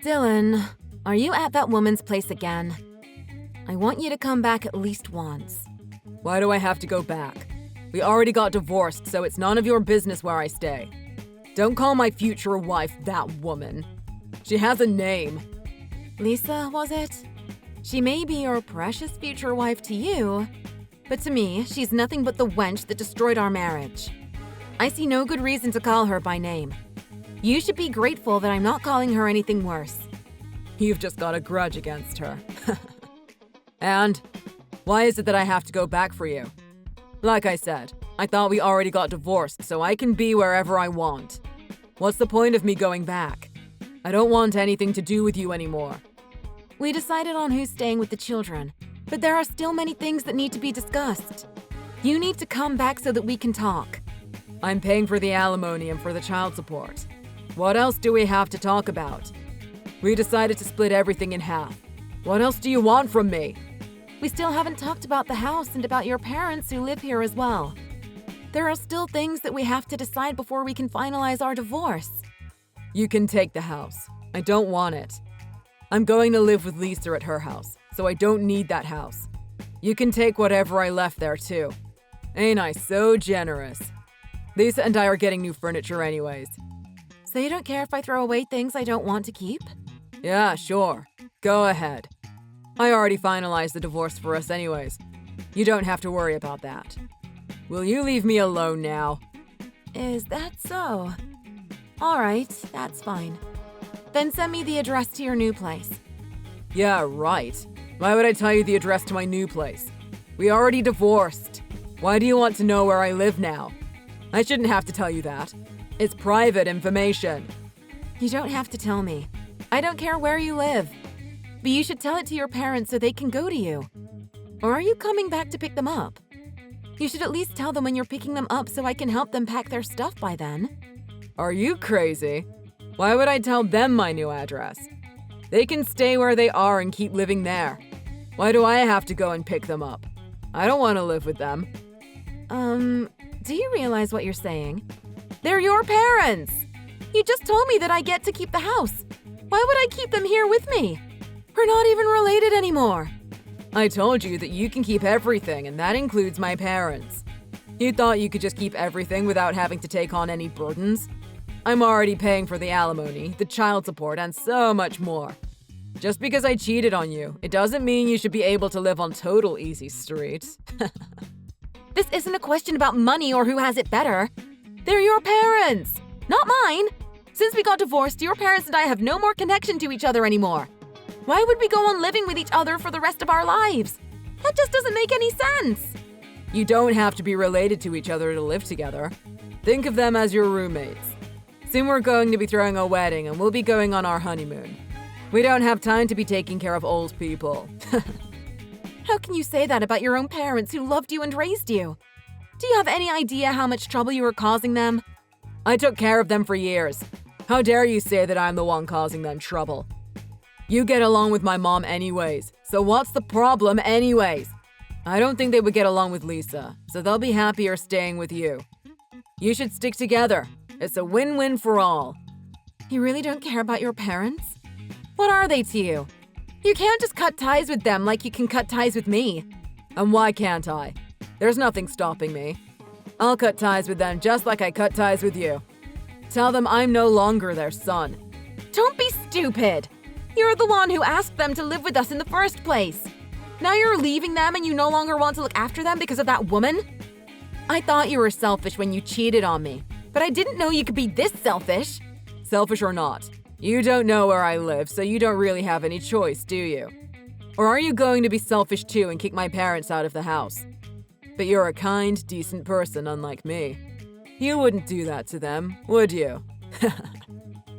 Dylan, are you at that woman's place again? I want you to come back at least once. Why do I have to go back? We already got divorced, so it's none of your business where I stay. Don't call my future wife that woman. She has a name. Lisa, was it? She may be your precious future wife to you, but to me, she's nothing but the wench that destroyed our marriage. I see no good reason to call her by name. You should be grateful that I'm not calling her anything worse. You've just got a grudge against her. And? Why is it that I have to go back for you? Like I said, I thought we already got divorced, so I can be wherever I want. What's the point of me going back? I don't want anything to do with you anymore. We decided on who's staying with the children, but there are still many things that need to be discussed. You need to come back so that we can talk. I'm paying for the alimony and for the child support. What else do we have to talk about? We decided to split everything in half. What else do you want from me? We still haven't talked about the house and about your parents who live here as well. There are still things that we have to decide before we can finalize our divorce. You can take the house. I don't want it. I'm going to live with Lisa at her house, so I don't need that house. You can take whatever I left there too. Ain't I so generous? Lisa and I are getting new furniture anyways. So you don't care if I throw away things I don't want to keep? Yeah, sure. Go ahead. I already finalized the divorce for us anyways. You don't have to worry about that. Will you leave me alone now? Is that so? All right, that's fine. Then send me the address to your new place. Yeah, right. Why would I tell you the address to my new place? We already divorced. Why do you want to know where I live now? I shouldn't have to tell you that. It's private information. You don't have to tell me. I don't care where you live. But you should tell it to your parents so they can go to you. Or are you coming back to pick them up? You should at least tell them when you're picking them up so I can help them pack their stuff by then. Are you crazy? Why would I tell them my new address? They can stay where they are and keep living there. Why do I have to go and pick them up? I don't want to live with them. Do you realize what you're saying? They're your parents! You just told me that I get to keep the house. Why would I keep them here with me? We're not even related anymore. I told you that you can keep everything, and that includes my parents. You thought you could just keep everything without having to take on any burdens? I'm already paying for the alimony, the child support, and so much more. Just because I cheated on you, it doesn't mean you should be able to live on total easy street. This isn't a question about money or who has it better. They're your parents, not mine. Since we got divorced, your parents and I have no more connection to each other anymore. Why would we go on living with each other for the rest of our lives? That just doesn't make any sense. You don't have to be related to each other to live together. Think of them as your roommates. Soon we're going to be throwing a wedding and we'll be going on our honeymoon. We don't have time to be taking care of old people. How can you say that about your own parents who loved you and raised you? Do you have any idea how much trouble you were causing them? I took care of them for years. How dare you say that I'm the one causing them trouble? You get along with my mom anyways, so what's the problem anyways? I don't think they would get along with Lisa, so they'll be happier staying with you. You should stick together. It's a win-win for all. You really don't care about your parents? What are they to you? You can't just cut ties with them like you can cut ties with me. And why can't I? There's nothing stopping me. I'll cut ties with them just like I cut ties with you. Tell them I'm no longer their son. Don't be stupid! You're the one who asked them to live with us in the first place. Now you're leaving them and you no longer want to look after them because of that woman? I thought you were selfish when you cheated on me, but I didn't know you could be this selfish. Selfish or not, you don't know where I live, so you don't really have any choice, do you? Or are you going to be selfish too and kick my parents out of the house? But you're a kind, decent person, unlike me. You wouldn't do that to them, would you?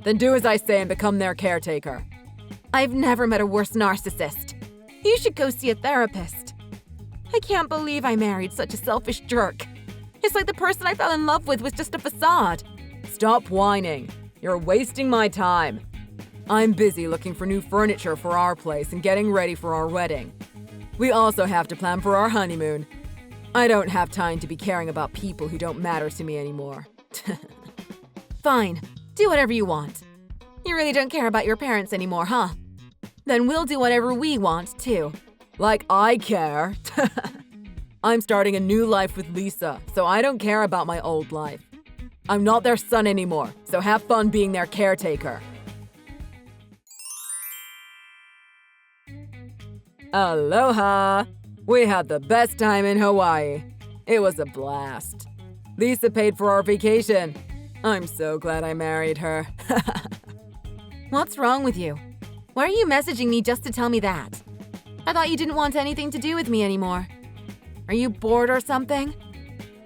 Then do as I say and become their caretaker. I've never met a worse narcissist. You should go see a therapist. I can't believe I married such a selfish jerk. It's like the person I fell in love with was just a facade. Stop whining. You're wasting my time. I'm busy looking for new furniture for our place and getting ready for our wedding. We also have to plan for our honeymoon. I don't have time to be caring about people who don't matter to me anymore. Fine. Do whatever you want. You really don't care about your parents anymore, huh? Then we'll do whatever we want, too. Like I care. I'm starting a new life with Lisa, so I don't care about my old life. I'm not their son anymore, so have fun being their caretaker. Aloha! We had the best time in Hawaii. It was a blast. Lisa paid for our vacation. I'm so glad I married her. What's wrong with you? Why are you messaging me just to tell me that? I thought you didn't want anything to do with me anymore. Are you bored or something?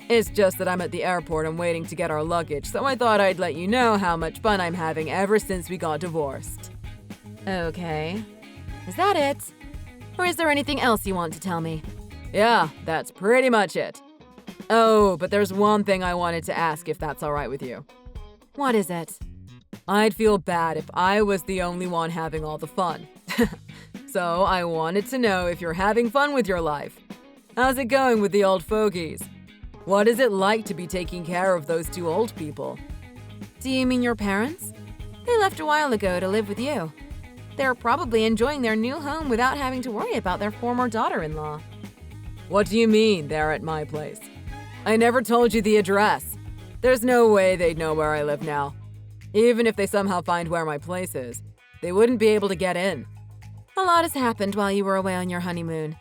It's just that I'm at the airport and waiting to get our luggage, so I thought I'd let you know how much fun I'm having ever since we got divorced. Okay. Is that it? Or is there anything else you want to tell me? Yeah, that's pretty much it. Oh, but there's one thing I wanted to ask if that's all right with you. What is it? I'd feel bad if I was the only one having all the fun. So I wanted to know if you're having fun with your life. How's it going with the old fogies? What is it like to be taking care of those two old people? Do you mean your parents? They left a while ago to live with you. They're probably enjoying their new home without having to worry about their former daughter-in-law. What do you mean, they're at my place? I never told you the address. There's no way they'd know where I live now. Even if they somehow find where my place is, they wouldn't be able to get in. A lot has happened while you were away on your honeymoon.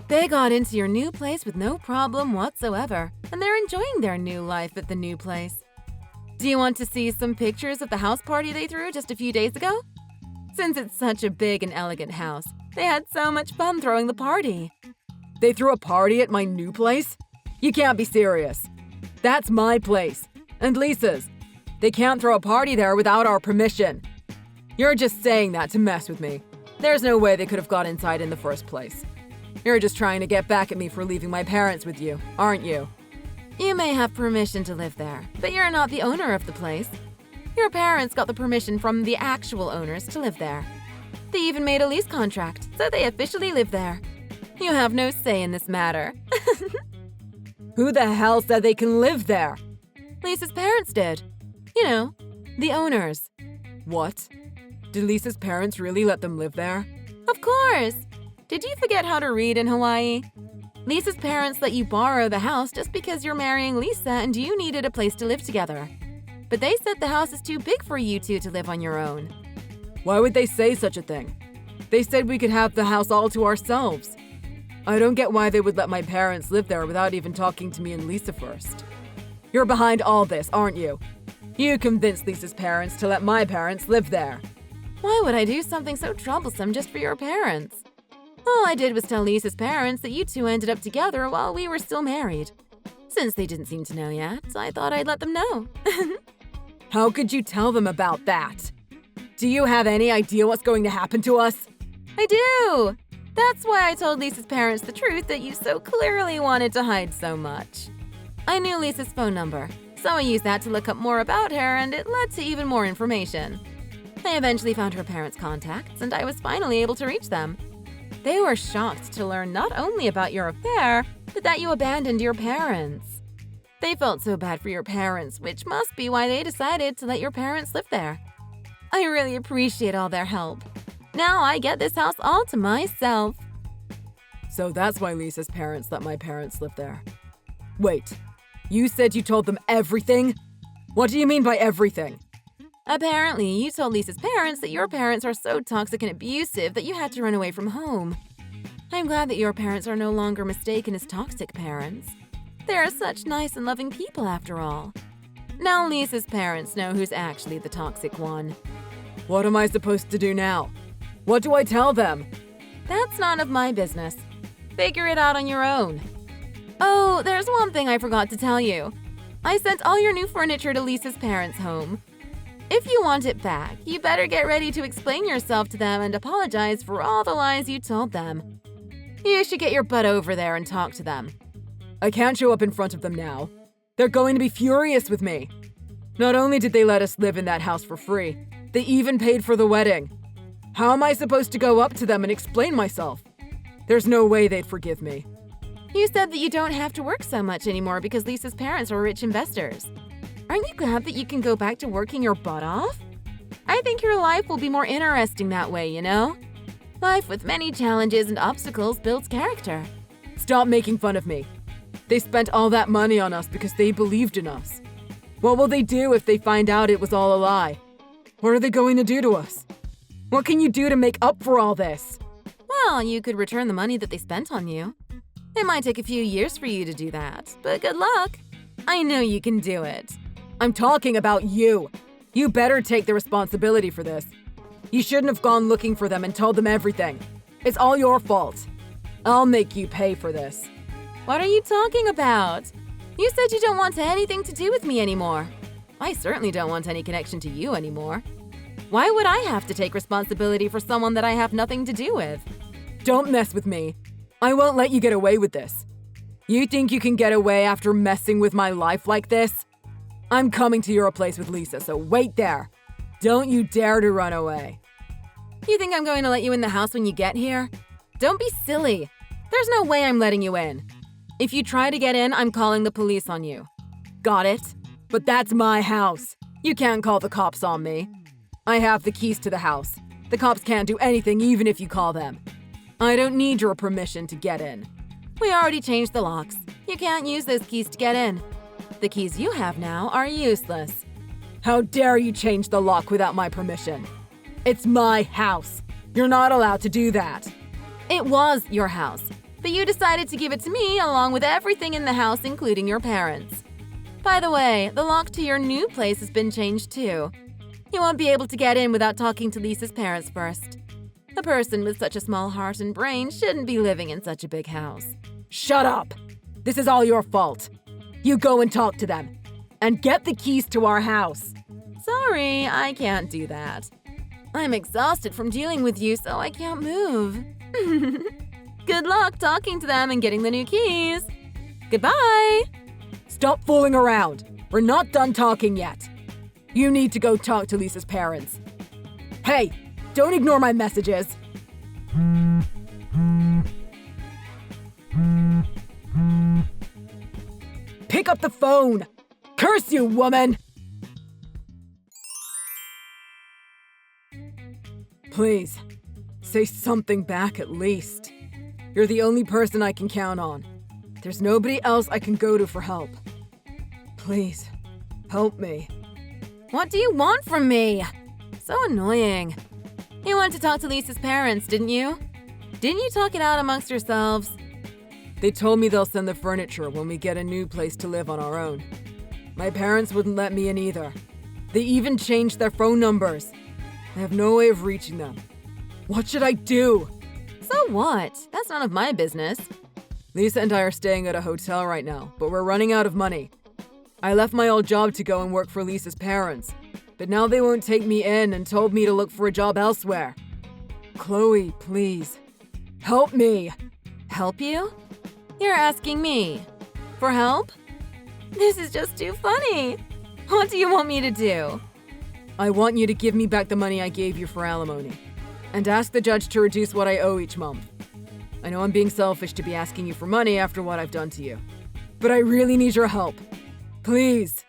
They got into your new place with no problem whatsoever, and they're enjoying their new life at the new place. Do you want to see some pictures of the house party they threw just a few days ago? Since it's such a big and elegant house, they had so much fun throwing the party. They threw a party at my new place? You can't be serious. That's my place, and Lisa's. They can't throw a party there without our permission. You're just saying that to mess with me. There's no way they could have got inside in the first place. You're just trying to get back at me for leaving my parents with you, aren't you? You may have permission to live there, but you're not the owner of the place. Your parents got the permission from the actual owners to live there. They even made a lease contract, so they officially live there. You have no say in this matter. Who the hell said they can live there? Lisa's parents did. You know, the owners. What? Did Lisa's parents really let them live there? Of course! Did you forget how to read in Hawaii? Lisa's parents let you borrow the house just because you're marrying Lisa and you needed a place to live together. But they said the house is too big for you two to live on your own. Why would they say such a thing? They said we could have the house all to ourselves. I don't get why they would let my parents live there without even talking to me and Lisa first. You're behind all this, aren't you? You convinced Lisa's parents to let my parents live there. Why would I do something so troublesome just for your parents? All I did was tell Lisa's parents that you two ended up together while we were still married. Since they didn't seem to know yet, I thought I'd let them know. How could you tell them about that? Do you have any idea what's going to happen to us? I do! That's why I told Lisa's parents the truth that you so clearly wanted to hide so much. I knew Lisa's phone number, so I used that to look up more about her, and it led to even more information. I eventually found her parents' contacts, and I was finally able to reach them. They were shocked to learn not only about your affair, but that you abandoned your parents. They felt so bad for your parents, which must be why they decided to let your parents live there. I really appreciate all their help. Now I get this house all to myself. So that's why Lisa's parents let my parents live there. Wait, you said you told them everything? What do you mean by everything? Apparently, you told Lisa's parents that your parents are so toxic and abusive that you had to run away from home. I'm glad that your parents are no longer mistaken as toxic parents. They are such nice and loving people after all. Now Lisa's parents know who's actually the toxic one. What am I supposed to do now? What do I tell them? That's none of my business. Figure it out on your own. Oh, there's one thing I forgot to tell you. I sent all your new furniture to Lisa's parents' home. If you want it back, you better get ready to explain yourself to them and apologize for all the lies you told them. You should get your butt over there and talk to them. I can't show up in front of them now. They're going to be furious with me. Not only did they let us live in that house for free, they even paid for the wedding. How am I supposed to go up to them and explain myself? There's no way they'd forgive me. You said that you don't have to work so much anymore because Lisa's parents are rich investors. Aren't you glad that you can go back to working your butt off? I think your life will be more interesting that way, you know? Life with many challenges and obstacles builds character. Stop making fun of me. They spent all that money on us because they believed in us. What will they do if they find out it was all a lie? What are they going to do to us? What can you do to make up for all this? Well, you could return the money that they spent on you. It might take a few years for you to do that, but good luck. I know you can do it. I'm talking about you. You better take the responsibility for this. You shouldn't have gone looking for them and told them everything. It's all your fault. I'll make you pay for this. What are you talking about? You said you don't want anything to do with me anymore. I certainly don't want any connection to you anymore. Why would I have to take responsibility for someone that I have nothing to do with? Don't mess with me. I won't let you get away with this. You think you can get away after messing with my life like this? I'm coming to your place with Lisa, so wait there. Don't you dare to run away. You think I'm going to let you in the house when you get here? Don't be silly. There's no way I'm letting you in. If you try to get in, I'm calling the police on you. Got it? But that's my house. You can't call the cops on me. I have the keys to the house. The cops can't do anything even if you call them. I don't need your permission to get in. We already changed the locks. You can't use those keys to get in. The keys you have now are useless. How dare you change the lock without my permission? It's my house. You're not allowed to do that. It was your house, but you decided to give it to me along with everything in the house, including your parents. By the way, the lock to your new place has been changed too. You won't be able to get in without talking to Lisa's parents first. A person with such a small heart and brain shouldn't be living in such a big house. Shut up! This is all your fault. You go and talk to them. And get the keys to our house. Sorry, I can't do that. I'm exhausted from dealing with you, so I can't move. Good luck talking to them and getting the new keys. Goodbye! Stop fooling around. We're not done talking yet. You need to go talk to Lisa's parents. Hey, don't ignore my messages. Pick up the phone! Curse you, woman! Please, say something back at least. You're the only person I can count on. There's nobody else I can go to for help. Please, help me. What do you want from me? So annoying. You wanted to talk to Lisa's parents, didn't you? Didn't you talk it out amongst yourselves? They told me they'll send the furniture when we get a new place to live on our own. My parents wouldn't let me in either. They even changed their phone numbers. I have no way of reaching them. What should I do? So what? That's none of my business. Lisa and I are staying at a hotel right now, but we're running out of money. I left my old job to go and work for Lisa's parents, but now they won't take me in and told me to look for a job elsewhere. Chloe, please, help me. Help you? You're asking me for help? This is just too funny. What do you want me to do? I want you to give me back the money I gave you for alimony, and ask the judge to reduce what I owe each month. I know I'm being selfish to be asking you for money after what I've done to you, but I really need your help. Please.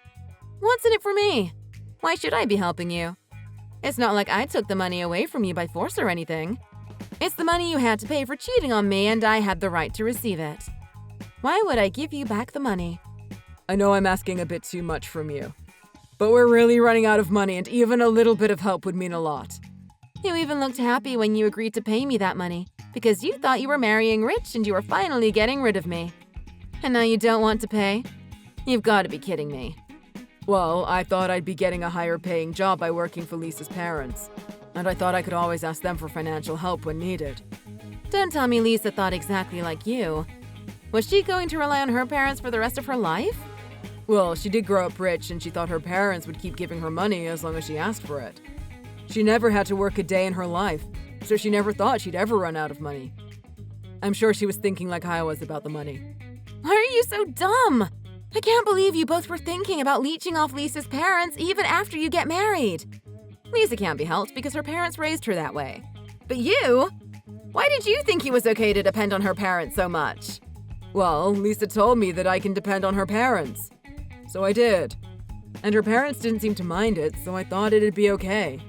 What's in it for me? Why should I be helping you? It's not like I took the money away from you by force or anything. It's the money you had to pay for cheating on me, and I had the right to receive it. Why would I give you back the money? I know I'm asking a bit too much from you, but we're really running out of money, and even a little bit of help would mean a lot. You even looked happy when you agreed to pay me that money, because you thought you were marrying rich and you were finally getting rid of me. And now you don't want to pay? You've got to be kidding me. Well, I thought I'd be getting a higher paying job by working for Lisa's parents, and I thought I could always ask them for financial help when needed. Don't tell me Lisa thought exactly like you. Was she going to rely on her parents for the rest of her life? Well, she did grow up rich, and she thought her parents would keep giving her money as long as she asked for it. She never had to work a day in her life, so she never thought she'd ever run out of money. I'm sure she was thinking like I was about the money. Why are you so dumb? I can't believe you both were thinking about leeching off Lisa's parents even after you get married. Lisa can't be helped because her parents raised her that way. But you? Why did you think it was okay to depend on her parents so much? Well, Lisa told me that I can depend on her parents. So I did. And her parents didn't seem to mind it, so I thought it'd be okay.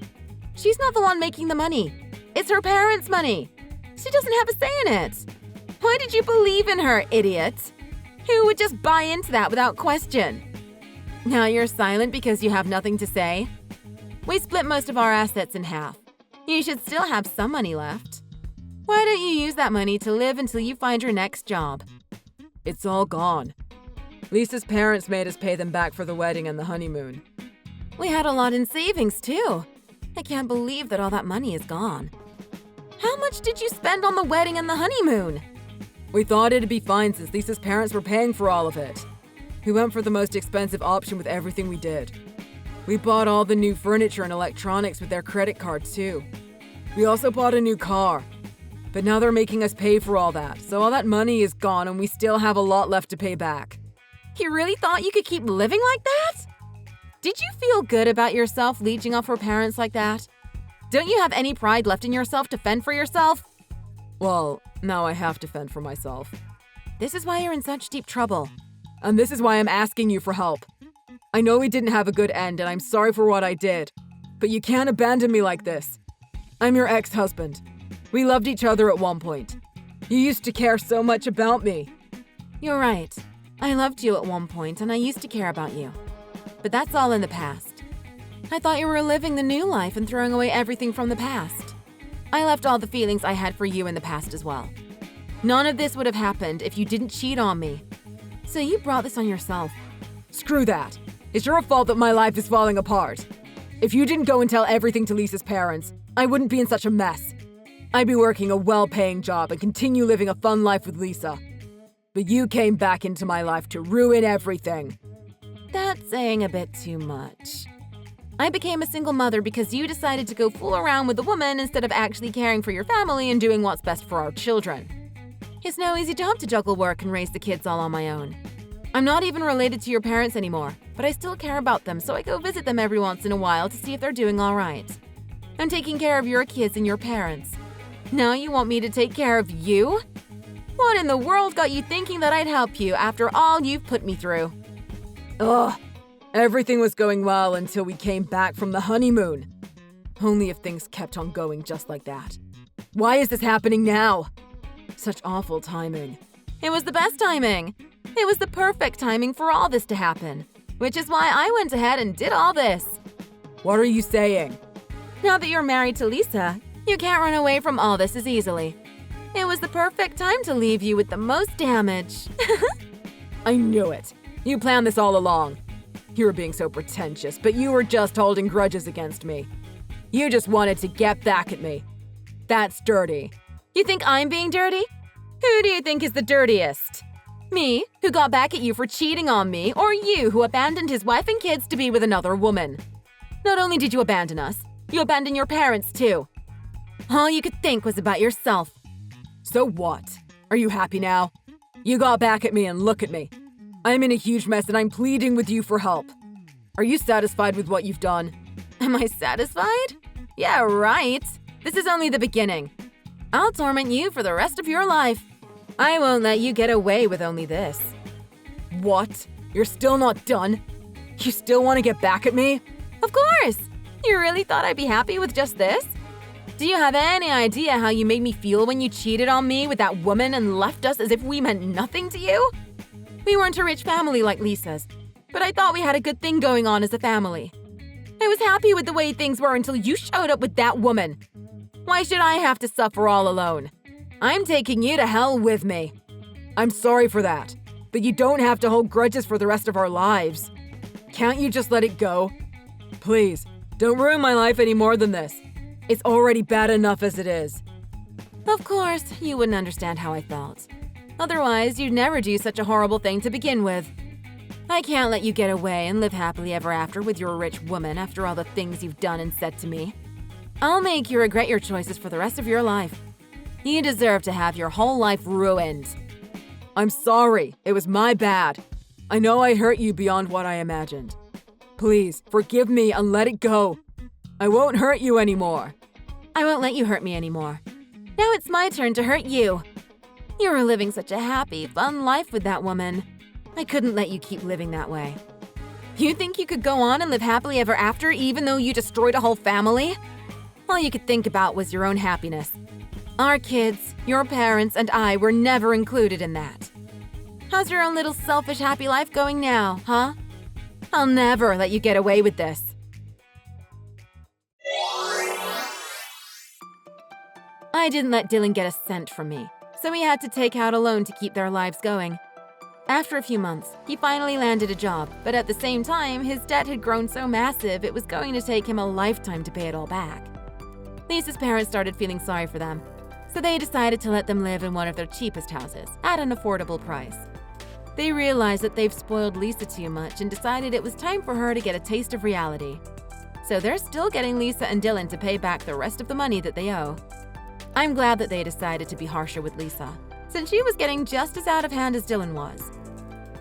She's not the one making the money. It's her parents' money. She doesn't have a say in it. Why did you believe in her, idiot? Who would just buy into that without question? Now you're silent because you have nothing to say? We split most of our assets in half. You should still have some money left. Why don't you use that money to live until you find your next job? It's all gone. Lisa's parents made us pay them back for the wedding and the honeymoon. We had a lot in savings, too. I can't believe that all that money is gone. How much did you spend on the wedding and the honeymoon? We thought it'd be fine since Lisa's parents were paying for all of it. We went for the most expensive option with everything we did. We bought all the new furniture and electronics with their credit cards, too. We also bought a new car. But now they're making us pay for all that, so all that money is gone and we still have a lot left to pay back. You really thought you could keep living like that? Did you feel good about yourself leeching off her parents like that? Don't you have any pride left in yourself to fend for yourself? Well, now I have to fend for myself. This is why you're in such deep trouble. And this is why I'm asking you for help. I know we didn't have a good end and I'm sorry for what I did. But you can't abandon me like this. I'm your ex-husband. We loved each other at one point. You used to care so much about me. You're right. I loved you at one point and I used to care about you. But that's all in the past. I thought you were living the new life and throwing away everything from the past. I left all the feelings I had for you in the past as well. None of this would have happened if you didn't cheat on me. So you brought this on yourself. Screw that. It's your fault that my life is falling apart. If you didn't go and tell everything to Lisa's parents, I wouldn't be in such a mess. I'd be working a well-paying job and continue living a fun life with Lisa. But you came back into my life to ruin everything. That's saying a bit too much. I became a single mother because you decided to go fool around with a woman instead of actually caring for your family and doing what's best for our children. It's no easy job to juggle work and raise the kids all on my own. I'm not even related to your parents anymore, but I still care about them, so I go visit them every once in a while to see if they're doing all right. I'm taking care of your kids and your parents. Now you want me to take care of you? What in the world got you thinking that I'd help you after all you've put me through? Ugh. Everything was going well until we came back from the honeymoon. Only if things kept on going just like that. Why is this happening now? Such awful timing. It was the best timing. It was the perfect timing for all this to happen, which is why I went ahead and did all this. What are you saying? Now that you're married to Lisa, you can't run away from all this as easily. It was the perfect time to leave you with the most damage. I knew it. You planned this all along. You were being so pretentious, but you were just holding grudges against me. You just wanted to get back at me. That's dirty. You think I'm being dirty? Who do you think is the dirtiest? Me, who got back at you for cheating on me, or you, who abandoned his wife and kids to be with another woman? Not only did you abandon us, you abandoned your parents too. All you could think was about yourself. So what? Are you happy now? You got back at me and look at me. I'm in a huge mess and I'm pleading with you for help. Are you satisfied with what you've done? Am I satisfied? Yeah, right. This is only the beginning. I'll torment you for the rest of your life. I won't let you get away with only this. What? You're still not done? You still want to get back at me? Of course! You really thought I'd be happy with just this? Do you have any idea how you made me feel when you cheated on me with that woman and left us as if we meant nothing to you? We weren't a rich family like Lisa's, but I thought we had a good thing going on as a family. I was happy with the way things were until you showed up with that woman. Why should I have to suffer all alone? I'm taking you to hell with me. I'm sorry for that, but you don't have to hold grudges for the rest of our lives. Can't you just let it go? Please, don't ruin my life any more than this. It's already bad enough as it is. Of course, you wouldn't understand how I felt. Otherwise, you'd never do such a horrible thing to begin with. I can't let you get away and live happily ever after with your rich woman after all the things you've done and said to me. I'll make you regret your choices for the rest of your life. You deserve to have your whole life ruined. I'm sorry. It was my bad. I know I hurt you beyond what I imagined. Please, forgive me and let it go. I won't hurt you anymore. I won't let you hurt me anymore. Now it's my turn to hurt you. You were living such a happy, fun life with that woman. I couldn't let you keep living that way. You think you could go on and live happily ever after even though you destroyed a whole family? All you could think about was your own happiness. Our kids, your parents, and I were never included in that. How's your own little selfish happy life going now, huh? I'll never let you get away with this. I didn't let Dylan get a cent from me, so he had to take out a loan to keep their lives going. After a few months, he finally landed a job, but at the same time, his debt had grown so massive it was going to take him a lifetime to pay it all back. Lisa's parents started feeling sorry for them, so they decided to let them live in one of their cheapest houses at an affordable price. They realized that they've spoiled Lisa too much and decided it was time for her to get a taste of reality. So they're still getting Lisa and Dylan to pay back the rest of the money that they owe. I'm glad that they decided to be harsher with Lisa, since she was getting just as out of hand as Dylan was.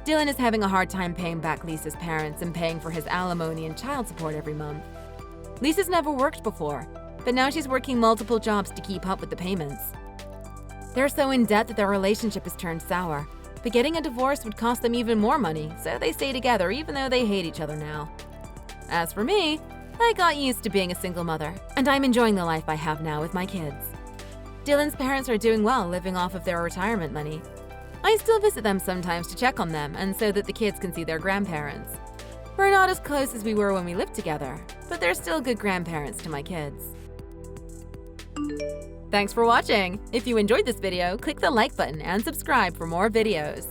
Dylan is having a hard time paying back Lisa's parents and paying for his alimony and child support every month. Lisa's never worked before, but now she's working multiple jobs to keep up with the payments. They're so in debt that their relationship has turned sour, but getting a divorce would cost them even more money, so they stay together even though they hate each other now. As for me, I got used to being a single mother, and I'm enjoying the life I have now with my kids. Dylan's parents are doing well living off of their retirement money. I still visit them sometimes to check on them and so that the kids can see their grandparents. We're not as close as we were when we lived together, but they're still good grandparents to my kids. Thanks for watching! If you enjoyed this video, click the like button and subscribe for more videos.